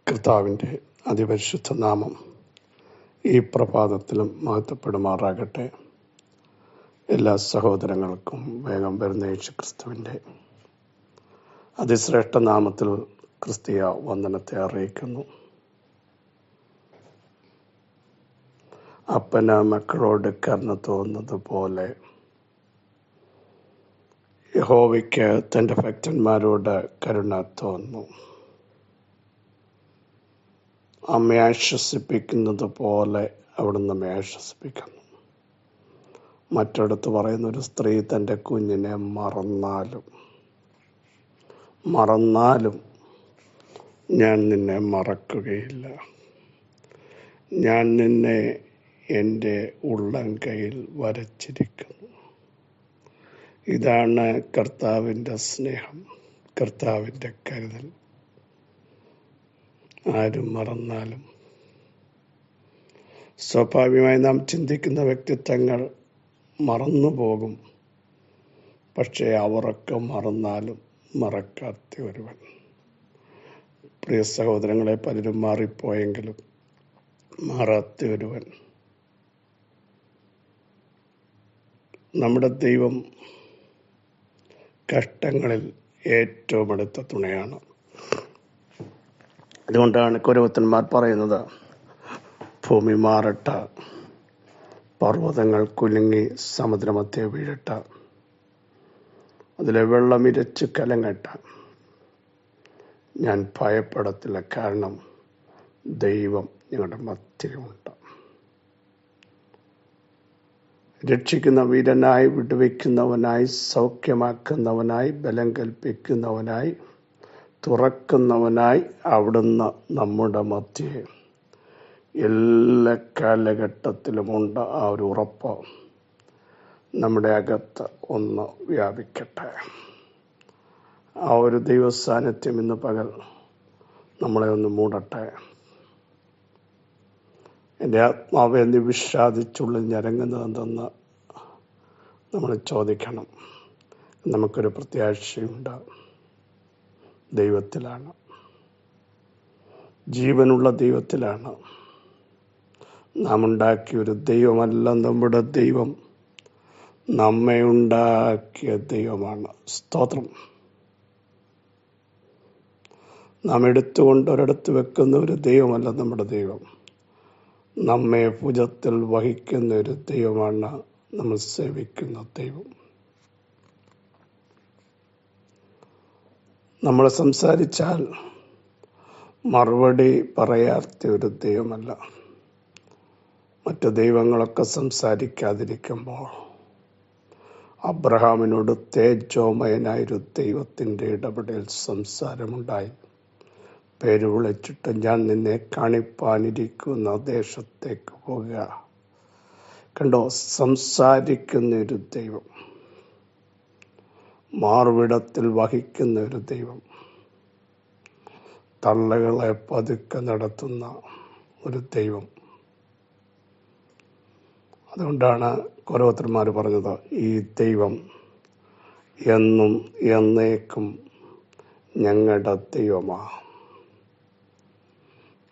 കർത്താവിൻ്റെ അതിപരിശുദ്ധ നാമം ഈ പ്രഭാതത്തിലും മഹത്വപ്പെടുമാറാകട്ടെ. എല്ലാ സഹോദരങ്ങൾക്കും വേഗം വരുന്ന യേശുക്രിസ്തുവിൻ്റെ അതിശ്രേഷ്ഠ നാമത്തിൽ ക്രിസ്തീയ വന്ദനത്തെ അറിയിക്കുന്നു. അപ്പന് മക്കളോട് കരുണ തോന്നുന്നത് പോലെ യഹോവയ്ക്ക് തൻ്റെ ഭക്തന്മാരോട് കരുണ തോന്നുന്നു. അമ്മയെ ആശ്വസിപ്പിക്കുന്നത് പോലെ അവിടുന്ന് നമ്മെ ആശ്വസിപ്പിക്കുന്നു. മറ്റൊരിടത്ത് പറയുന്ന ഒരു സ്ത്രീ തൻ്റെ കുഞ്ഞിനെ മറന്നാലും ഞാൻ നിന്നെ മറക്കുകയില്ല, ഞാൻ നിന്നെ എൻ്റെ ഉള്ളം കയ്യിൽ വരച്ചിരിക്കുന്നു. ഇതാണ് കർത്താവിൻ്റെ സ്നേഹം, കർത്താവിൻ്റെ കരുതൽ. ആരും മറന്നാലും സ്വാഭാവികമായി നാം ചിന്തിക്കുന്ന വ്യക്തിത്വങ്ങൾ മറന്നുപോകും. പക്ഷേ അവരൊക്കെ മറന്നാലും മറക്കാത്ത ഒരുവൻ. പ്രിയ സഹോദരങ്ങളെ, പലരും മാറിപ്പോയെങ്കിലും മാറാത്ത ഒരുവൻ നമ്മുടെ ദൈവം. കഷ്ടങ്ങളിൽ ഏറ്റവും അടുത്ത തുണയാണ്. അതുകൊണ്ടാണ് കുരവത്തന്മാർ പറയുന്നത്, ഭൂമി മാറട്ട, പർവ്വതങ്ങൾ കുലുങ്ങി സമുദ്രമധ്യേ വീഴട്ട, അതിലെ വെള്ളമിരച്ച് കലങ്ങട്ട, ഞാൻ ഭയപ്പെടത്തില്ല, കാരണം ദൈവം ഞങ്ങളുടെ മധ്യമുണ്ട്. രക്ഷിക്കുന്ന വീരനായി, വിടുവിക്കുന്നവനായി, സൗഖ്യമാക്കുന്നവനായി, ബലം കൽപ്പിക്കുന്നവനായി, തുറക്കുന്നവനായി അവിടുന്ന് നമ്മുടെ മധ്യേ എല്ലാ കാലഘട്ടത്തിലുമുണ്ട്. ആ ഒരു ഉറപ്പ് നമ്മുടെ അകത്ത് ഒന്ന് വ്യാപിക്കട്ടെ. ആ ഒരു ദൈവ സാന്നിധ്യം ഇന്ന് പകൽ നമ്മളെ ഒന്ന് മൂടട്ടെ. എൻ്റെ ആത്മാവെ നീ വിഷാദിച്ചുള്ളിൽ ഞരങ്ങുന്നതെന്തെന്ന് നമ്മൾ ചോദിക്കണം. നമുക്കൊരു പ്രത്യാശയുണ്ട്, ദൈവത്തിലാണ്, ജീവനുള്ള ദൈവത്തിലാണ്. നാം ഉണ്ടാക്കിയ ഒരു ദൈവമല്ല നമ്മുടെ ദൈവം, നമ്മെ ഉണ്ടാക്കിയ ദൈവമാണ്. സ്തോത്രം. നാം എടുത്തുകൊണ്ട് ഒരിടത്ത് വെക്കുന്ന ഒരു ദൈവമല്ല നമ്മുടെ ദൈവം, നമ്മെ ഭുജത്തിൽ വഹിക്കുന്ന ഒരു ദൈവമാണ് നമ്മൾ സേവിക്കുന്ന ദൈവം. നമ്മൾ സംസാരിച്ചാൽ മറുപടി പറയാത്ത ഒരു ദൈവമല്ല. മറ്റു ദൈവങ്ങളൊക്കെ സംസാരിക്കാതിരിക്കുമ്പോൾ അബ്രഹാമിനോട് തേജോമയനായൊരു ദൈവത്തിൻ്റെ ഇടപെടൽ സംസാരമുണ്ടായി. പേര് വിളിച്ചിട്ട്, ഞാൻ നിന്നെ കാണിപ്പാനിരിക്കുന്ന ദേശത്തേക്ക് പോകുക. കണ്ടോ, സംസാരിക്കുന്ന ഒരു ദൈവം, മാർവിടത്തിൽ വഹിക്കുന്ന ഒരു ദൈവം, തള്ളകളെ പതുക്കെ നടത്തുന്ന ഒരു ദൈവം. അതുകൊണ്ടാണ് കോരവത്തന്മാർ പറഞ്ഞത്, ഈ ദൈവം എന്നും എന്നേക്കും ഞങ്ങളുടെ ദൈവമാ.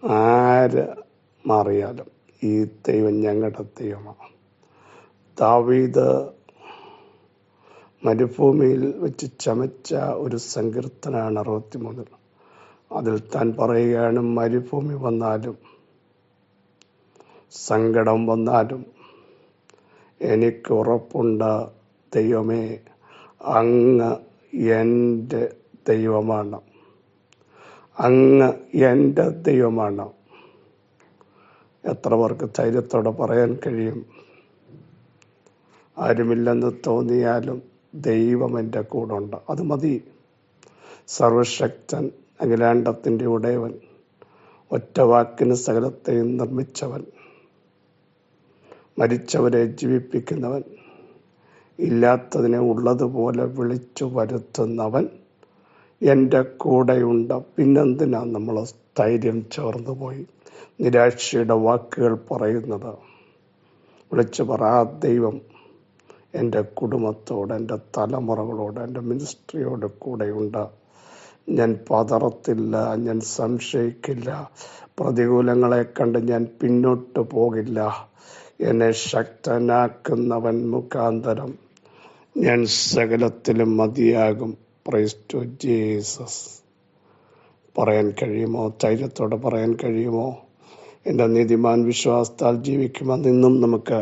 ആര് മാറിയാലും ഈ ദൈവം ഞങ്ങളുടെ ദൈവമാണ്. ദാവീദ് മരുഭൂമിയിൽ വെച്ച് ചമച്ച ഒരു സങ്കീർത്തനാണ് 63. അതിൽ താൻ പറയുകയാണ്, മരുഭൂമി വന്നാലും സങ്കടം വന്നാലും എനിക്ക് ഉറപ്പുണ്ട്, ദൈവമേ അങ്ങ് എൻ്റെ ദൈവമാണ്, അങ്ങ് എൻ്റെ ദൈവമാണ്. എത്ര പേർക്ക് ധൈര്യത്തോടെ പറയാൻ കഴിയും? ആരുമില്ലെന്ന് തോന്നിയാലും ദൈവം എൻ്റെ കൂടുണ്ട്, അത് മതി. സർവശക്തൻ, അഖിലാണ്ടത്തിൻ്റെ ഉടയവൻ, ഒറ്റ വാക്കിന് സകലത്തെയും നിർമ്മിച്ചവൻ, മരിച്ചവരെ ജീവിപ്പിക്കുന്നവൻ, ഇല്ലാത്തതിനെ ഉള്ളതുപോലെ വിളിച്ചു വരുത്തുന്നവൻ എൻ്റെ കൂടെയുണ്ട്. പിന്നെന്തിനാ നമ്മൾ സ്ഥൈര്യം ചോർന്നു പോയി നിരാശയുടെ വാക്കുകൾ പറയുന്നത്? വിളിച്ചു പറ, ആ ദൈവം എൻ്റെ കുടുംബത്തോട്, എൻ്റെ തലമുറകളോട്, എൻ്റെ മിനിസ്ട്രിയോട് കൂടെയുണ്ട്. ഞാൻ പതറത്തില്ല, ഞാൻ സംശയിക്കില്ല. പ്രതികൂലങ്ങളെ കണ്ട് ഞാൻ പിന്നോട്ട് പോകില്ല. എന്നെ ശക്തനാക്കുന്നവൻ മുഖാന്തരം ഞാൻ സകലത്തിലും മതിയാകും. Praise to Jesus. പറയാൻ കഴിയുമോ? ധൈര്യത്തോടെ പറയാൻ കഴിയുമോ? എൻ്റെ നീതിമാൻ വിശ്വാസത്താൽ ജീവിക്കുമെന്ന് ഇന്നും നമുക്ക്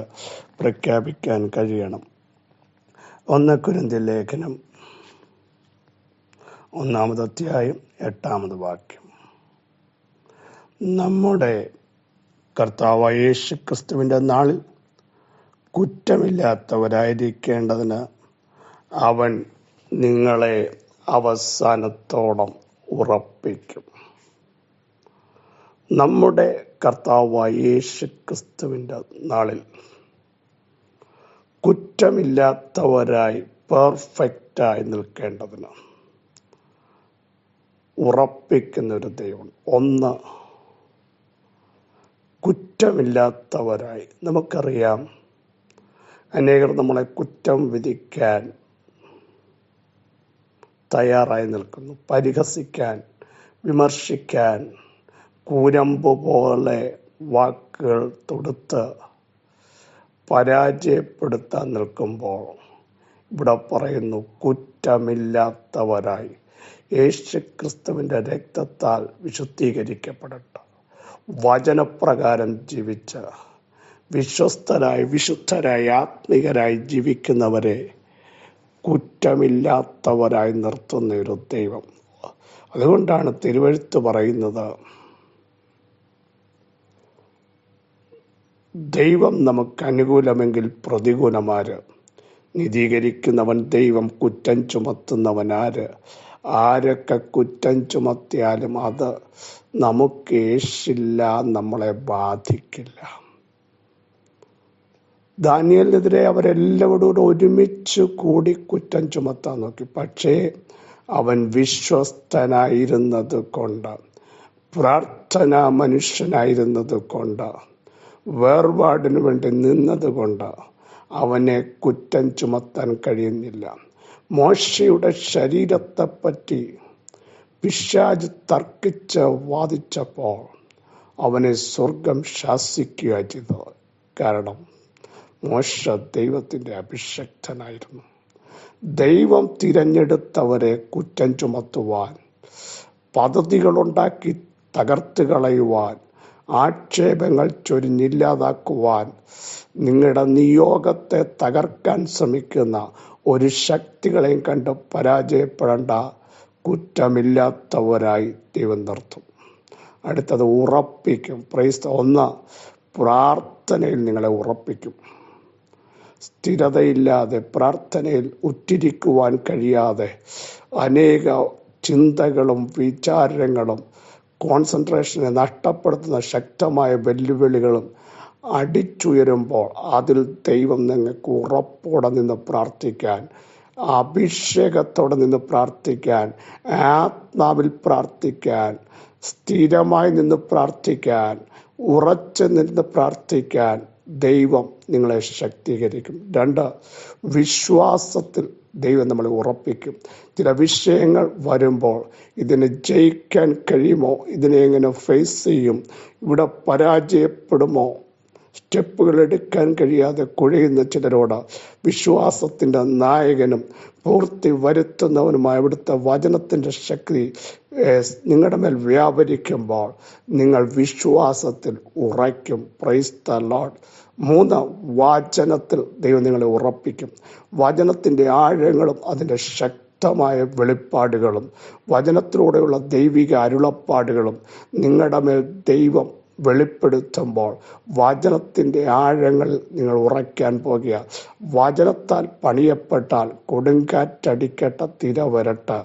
പ്രഖ്യാപിക്കാൻ കഴിയണം. 1 കൊരിന്ത്യർ ലേഖനം 1-ാമത് അധ്യായം 8-ാമത് വാക്യം. നമ്മുടെ കർത്താവായ യേശു ക്രിസ്തുവിൻ്റെ നാളിൽ കുറ്റമില്ലാത്തവരായിരിക്കേണ്ടതിന് അവൻ നിങ്ങളെ അവസാനത്തോളം ഉറപ്പിക്കും. നമ്മുടെ കർത്താവായ യേശു ക്രിസ്തുവിൻ്റെ നാളിൽ കുറ്റമില്ലാത്തവരായി പെർഫെക്റ്റായി നിൽക്കേണ്ടതിന് ഉറപ്പിക്കുന്നൊരു ദൈവം. ഒന്ന്, കുറ്റമില്ലാത്തവരായി. നമുക്കറിയാം, അനേകർ നമ്മളെ കുറ്റം വിധിക്കാൻ തയ്യാറായി നിൽക്കുന്നു, പരിഹസിക്കാൻ, വിമർശിക്കാൻ, കൂരമ്പ് പോലെ വാക്കുകൾ തൊടുത്ത് പരാജയപ്പെടുത്താൻ നിൽക്കുമ്പോൾ ഇവിടെ പറയുന്നു, കുറ്റമില്ലാത്തവരായി യേശു ക്രിസ്തുവിൻ്റെ രക്തത്താൽ വിശുദ്ധീകരിക്കപ്പെടട്ടെ, വചനപ്രകാരം ജീവിച്ച വിശ്വസ്തരായി വിശുദ്ധരായി ആത്മികരായി ജീവിക്കുന്നവരെ കുറ്റമില്ലാത്തവരായി നിർത്തുന്ന ഒരു ദൈവം. അതുകൊണ്ടാണ് തിരുവെഴുത്ത് പറയുന്നത്, ദൈവം നമുക്ക് അനുകൂലമെങ്കിൽ പ്രതികൂലമാര്? നീതീകരിക്കുന്നവൻ ദൈവം, കുറ്റം ചുമത്തുന്നവനാര്? ആരൊക്കെ കുറ്റം ചുമത്തിയാലും അത് നമുക്ക് ഏശില്ല, നമ്മളെ ബാധിക്കില്ല. ദാനിയേലിനെതിരെ അവരെല്ലാവരോടും ഒരുമിച്ച് കൂടി കുറ്റം ചുമത്താൻ നോക്കി. പക്ഷേ അവൻ വിശ്വസ്തനായിരുന്നത് കൊണ്ട്, പ്രാർത്ഥനാ മനുഷ്യനായിരുന്നത് കൊണ്ട്, വേർപാടിനു വേണ്ടി നിന്നത് കൊണ്ട് അവനെ കുറ്റം ചുമത്താൻ കഴിയുന്നില്ല. മോശയുടെ ശരീരത്തെപ്പറ്റി പിശാച് തർക്കിച്ച് വാദിച്ചപ്പോൾ അവനെ സ്വർഗം ശാസിക്കുക ചെയ്തത്. കാരണം മോശ ദൈവത്തിൻ്റെ അഭിഷക്തനായിരുന്നു. ദൈവം തിരഞ്ഞെടുത്തവരെ കുറ്റം ചുമത്തുവാൻ, പദ്ധതികളുണ്ടാക്കി തകർത്ത് കളയുവാൻ, ആക്ഷേപങ്ങൾ ചൊരിഞ്ഞില്ലാതാക്കുവാൻ, നിങ്ങളുടെ നിയോഗത്തെ തകർക്കാൻ ശ്രമിക്കുന്ന ഒരു ശക്തികളെയും കണ്ട് പരാജയപ്പെടേണ്ട. കുറ്റമില്ലാത്തവരായി ദൈവം നിർത്തും. അടുത്തത് ഉറപ്പിക്കും. പ്രൈസ്. ഒന്ന്, പ്രാർത്ഥനയിൽ നിങ്ങളെ ഉറപ്പിക്കും. സ്ഥിരതയില്ലാതെ, പ്രാർത്ഥനയിൽ ഉറ്റിരിക്കുവാൻ കഴിയാതെ, അനേക ചിന്തകളും വിചാരങ്ങളും കോൺസെൻട്രേഷനെ നഷ്ടപ്പെടുത്തുന്ന ശക്തമായ വെല്ലുവിളികളും അടിച്ചുയരുമ്പോൾ അതിൽ ദൈവം നിങ്ങൾക്ക് ഉറപ്പോടെ നിന്ന് പ്രാർത്ഥിക്കാൻ, അഭിഷേകത്തോടെ നിന്ന് പ്രാർത്ഥിക്കാൻ, ആത്മാവിൽ പ്രാർത്ഥിക്കാൻ, സ്ഥിരമായി നിന്ന് പ്രാർത്ഥിക്കാൻ, ഉറച്ചു നിന്ന് പ്രാർത്ഥിക്കാൻ ദൈവം നിങ്ങളെ ശക്തീകരിക്കും. 2, വിശ്വാസത്തിൽ ദൈവം നമ്മളെ ഉറപ്പിക്കും. ചില വിഷയങ്ങൾ വരുമ്പോൾ ഇതിനെ ജയിക്കാൻ കഴിയുമോ, ഇതിനെ എങ്ങനെ ഫേസ് ചെയ്യും, ഇവിടെ പരാജയപ്പെടുമോ, സ്റ്റെപ്പുകൾ എടുക്കാൻ കഴിയാതെ കുഴയുന്ന ചിലരോട് വിശ്വാസത്തിൻ്റെ നായകനും പൂർത്തി വരുത്തുന്നവനുമായ അവിടുത്തെ വചനത്തിൻ്റെ ശക്തി നിങ്ങളുടെ മേൽ വ്യാപരിക്കുമ്പോൾ നിങ്ങൾ വിശ്വാസത്തിൽ ഉറയ്ക്കും. Price the Lord. 3, വചനത്തിൽ ദൈവം നിങ്ങളെ ഉറപ്പിക്കും. വചനത്തിൻ്റെ ആഴങ്ങളും അതിൻ്റെ ശക്തമായ വെളിപ്പാടുകളും വചനത്തിലൂടെയുള്ള ദൈവിക അരുളപ്പാടുകളും നിങ്ങളുടെ മേൽ ദൈവം വെളിപ്പെടുത്തുമ്പോൾ വചനത്തിൻ്റെ ആഴങ്ങളിൽ നിങ്ങൾ ഉറയ്ക്കാൻ പോകുക. വചനത്താൽ പണിയപ്പെട്ടാൽ കൊടുങ്കാറ്റടിക്കട്ടെ, തിര വരട്ടെ,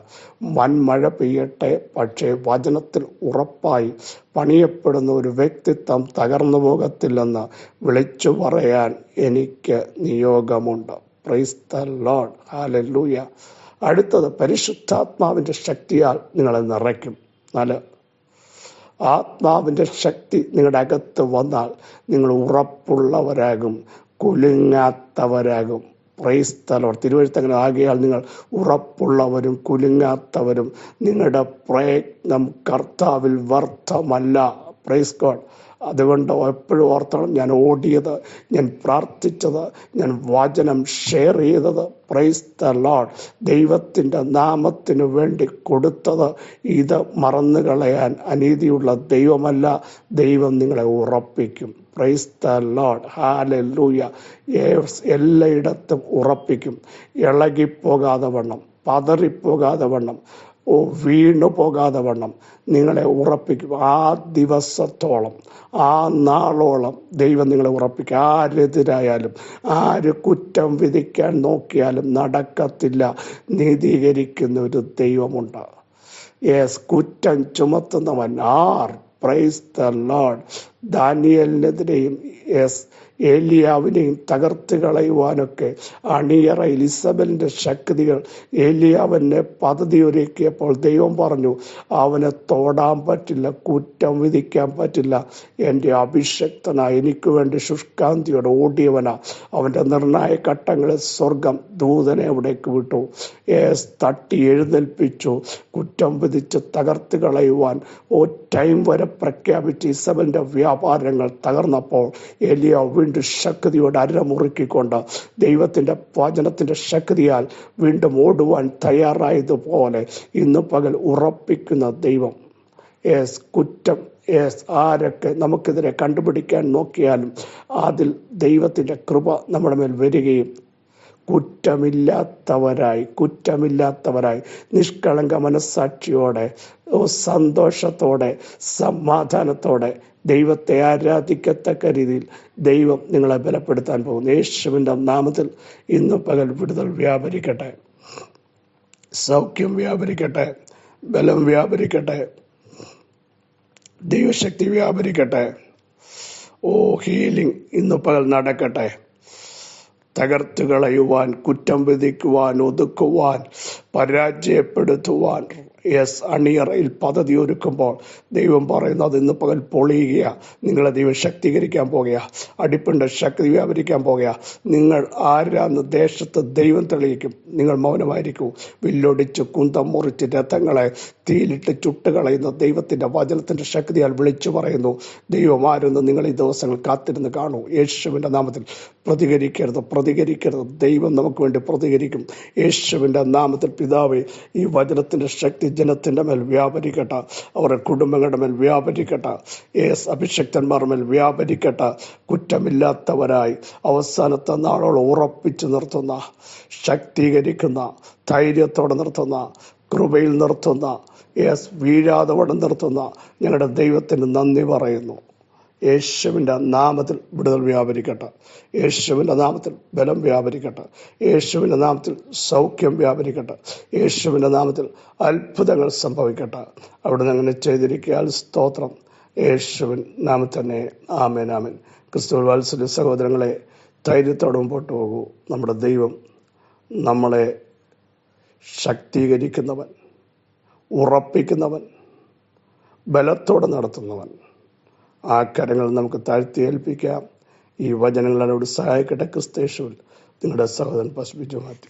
വൻമഴ പെയ്യട്ടെ, പക്ഷേ വചനത്തിൽ ഉറപ്പായി പണിയപ്പെടുന്ന ഒരു വ്യക്തിത്വം തകർന്നു പോകത്തില്ലെന്ന് വിളിച്ചു പറയാൻ എനിക്ക് നിയോഗമുണ്ട്. Praise the Lord. ഹല്ലേലൂയ. അടുത്തത്, പരിശുദ്ധാത്മാവിൻ്റെ ശക്തിയാൽ നിങ്ങളെ നിറയ്ക്കും. 4, ആത്മാവിൻ്റെ ശക്തി നിങ്ങളുടെ അകത്ത് വന്നാൽ നിങ്ങൾ ഉറപ്പുള്ളവരാകും, കുലുങ്ങാത്തവരാകും. Praise the Lord. തിരുവഴുത്തങ്ങനെ ആകയാൽ നിങ്ങൾ ഉറപ്പുള്ളവരും കുലുങ്ങാത്തവരും, നിങ്ങളുടെ പ്രയത്നം കർത്താവിൽ വ്യർത്ഥമല്ല. Praise God. അതുകൊണ്ട് എപ്പോഴും ഓർത്തണം, ഞാൻ ഓടിയത്, ഞാൻ പ്രാർത്ഥിച്ചത്, ഞാൻ വചനം ഷെയർ ചെയ്തത്, പ്രൈസ് ദ ലോർഡ്, ദൈവത്തിൻ്റെ നാമത്തിനു വേണ്ടി കൊടുത്തത്, ഇത് മറന്നു കളയാൻ അനീതിയുള്ള ദൈവമല്ല. ദൈവം നിങ്ങളെ ഉറപ്പിക്കും. Praise the Lord. ഹല്ലേലൂയ. എല്ലായിടത്തും ഉറപ്പിക്കും. ഇളകിപ്പോകാതെ വണ്ണം, പതറിപ്പോകാതെ വണ്ണം, വീണു പോകാതെ വണ്ണം നിങ്ങളെ ഉറപ്പിക്കും. ആ ദിവസത്തോളം, ആ നാളോളം ദൈവം നിങ്ങളെ ഉറപ്പിക്കും. ആരെതിരായാലും, ആര് കുറ്റം വിധിക്കാൻ നോക്കിയാലും നടക്കത്തില്ല. നീതീകരിക്കുന്ന ഒരു ദൈവമുണ്ട്. യെസ്, കുറ്റം ചുമത്തുന്നവൻ ആർ? Praise the Lord. ദാനിയേലിനെതിരെയും ഏലിയാവിനെയും തകർത്ത് കളയുവാനൊക്കെ അണിയറയിൽ ഇസബലിന്റെ ശക്തികൾ ഏലിയാവിനെ പദ്ധതി ഒരുക്കിയപ്പോൾ ദൈവം പറഞ്ഞു, അവനെ തൊടാൻ പറ്റില്ല, കുറ്റം വിധിക്കാൻ പറ്റില്ല. എൻ്റെ അഭിഷക്തനായ, എനിക്ക് വേണ്ടി ശുഷ്കാന്തിയോടെ ഓടിയവനാ. അവൻ്റെ നിർണായക ഘട്ടങ്ങളിൽ സ്വർഗം ദൂതനെ അവിടേക്ക് വിട്ടു. തട്ടി എഴുന്നേൽപ്പിച്ചു. കുറ്റം വിധിച്ച് തകർത്ത് കളയുവാൻ ടൈം വരെ പ്രഖ്യാപിച്ച് ഇസബലിന്റെ വ്യാപാരങ്ങൾ തകർന്നപ്പോൾ ഏലിയാവ് വീണ്ടും ശക്തിയോടെ അരമുറുക്കിക്കൊണ്ട് ദൈവത്തിന്റെ വചനത്തിന്റെ ശക്തിയാൽ വീണ്ടും ഓടുവാൻ തയ്യാറായതുപോലെ ഇന്ന് പകൽ ഉറപ്പിക്കുന്ന ദൈവം. കുറ്റം ആരൊക്കെ നമുക്കെതിരെ കണ്ടുപിടിക്കാൻ നോക്കിയാലും അതിൽ ദൈവത്തിന്റെ കൃപ നമ്മുടെ മേൽ വരികയും കുറ്റമില്ലാത്തവരായി നിഷ്കളങ്ക മനസ്സാക്ഷിയോടെ, സന്തോഷത്തോടെ, സമാധാനത്തോടെ ദൈവത്തെ ആരാധിക്കത്തക്ക രീതിയിൽ ദൈവം നിങ്ങളെ ബലപ്പെടുത്താൻ പോകുന്നു. യേശുവിൻ്റെ നാമത്തിൽ ഇന്ന് പകൽ വിടുതൽ വ്യാപരിക്കട്ടെ, സൗഖ്യം വ്യാപരിക്കട്ടെ, ബലം വ്യാപരിക്കട്ടെ, ദൈവശക്തി വ്യാപരിക്കട്ടെ. ഹീലിംഗ് ഇന്ന് പകൽ നടക്കട്ടെ. തകർത്ത് കളയുവാൻ, കുറ്റം വിധിക്കുവാൻ, ഒതുക്കുവാൻ, പരാജയപ്പെടുത്തുവാൻ അണിയറയിൽ പദ്ധതി ഒരുക്കുമ്പോൾ ദൈവം പറയുന്നത് ഇന്ന് പകൽ പൊളിയുക. നിങ്ങളെ ദൈവം ശക്തീകരിക്കാൻ പോകുക. അടിപ്പിൻ്റെ ശക്തി വ്യാപരിക്കാൻ പോകുക. നിങ്ങൾ ആരാന്ന് ദേശത്ത് ദൈവം തെളിയിക്കും. നിങ്ങൾ മൗനമായിരിക്കൂ. വില്ലൊടിച്ച് കുന്തം മുറിച്ച് രഥങ്ങളെ തീയിലിട്ട് ചുട്ടുകളയുന്ന ദൈവത്തിൻ്റെ വചനത്തിൻ്റെ ശക്തിയാൽ വിളിച്ചു പറയുന്നു. ദൈവം ആരെന്ന് നിങ്ങൾ ഈ ദിവസങ്ങൾ കാത്തിരുന്ന് കാണൂ. യേശുവിൻ്റെ നാമത്തിൽ പ്രതികരിക്കരുത്. ദൈവം നമുക്ക് വേണ്ടി പ്രതികരിക്കും. യേശുവിൻ്റെ നാമത്തിൽ പിതാവേ, ഈ വചനത്തിൻ്റെ ശക്തി ജനത്തിൻ്റെ മേൽ വ്യാപരിക്കട്ടെ, അവരുടെ കുടുംബങ്ങളുടെ മേൽ വ്യാപരിക്കട്ടെ, അഭിഷക്തന്മാരുടെ മേൽ വ്യാപരിക്കട്ടെ. കുറ്റമില്ലാത്തവരായി അവസാനത്തെ നാളോളം ഉറപ്പിച്ചു നിർത്തുന്ന, ശക്തീകരിക്കുന്ന, ധൈര്യത്തോടെ നിർത്തുന്ന, കൃപയിൽ നിർത്തുന്ന, വീഴാതെ വണ്ണം നിർത്തുന്ന ഞങ്ങളുടെ ദൈവത്തിന് നന്ദി പറയുന്നു. യേശുവിൻ്റെ നാമത്തിൽ വിടുതൽ വ്യാപരിക്കട്ടെ. യേശുവിൻ്റെ നാമത്തിൽ ബലം വ്യാപരിക്കട്ടെ. യേശുവിൻ്റെ നാമത്തിൽ സൗഖ്യം വ്യാപരിക്കട്ടെ. യേശുവിൻ്റെ നാമത്തിൽ അത്ഭുതങ്ങൾ സംഭവിക്കട്ടെ. അവിടുന്ന് അങ്ങനെ ചെയ്തിരിക്കാൻ സ്തോത്രം. യേശുവിൻ നാമത്തിൽ തന്നെ ആമേൻ, ആമേൻ. ക്രിസ്തുവിൽ വാത്സല്യ സഹോദരങ്ങളെ, ധൈര്യത്തോടെ മുമ്പോട്ട് പോകൂ. നമ്മുടെ ദൈവം നമ്മളെ ശക്തീകരിക്കുന്നവൻ, ഉറപ്പിക്കുന്നവൻ, ബലത്തോടെ നടത്തുന്നവൻ. ആ കരങ്ങൾ നമുക്ക് താഴ്ത്തി ഏൽപ്പിക്കാം. ഈ വചനങ്ങളോട് സഹായിക്കട്ടെ. ക്രിസ്തയേശുവിൽ നിങ്ങളുടെ സഹോദരൻ പസ്ബിജു മാത്യു.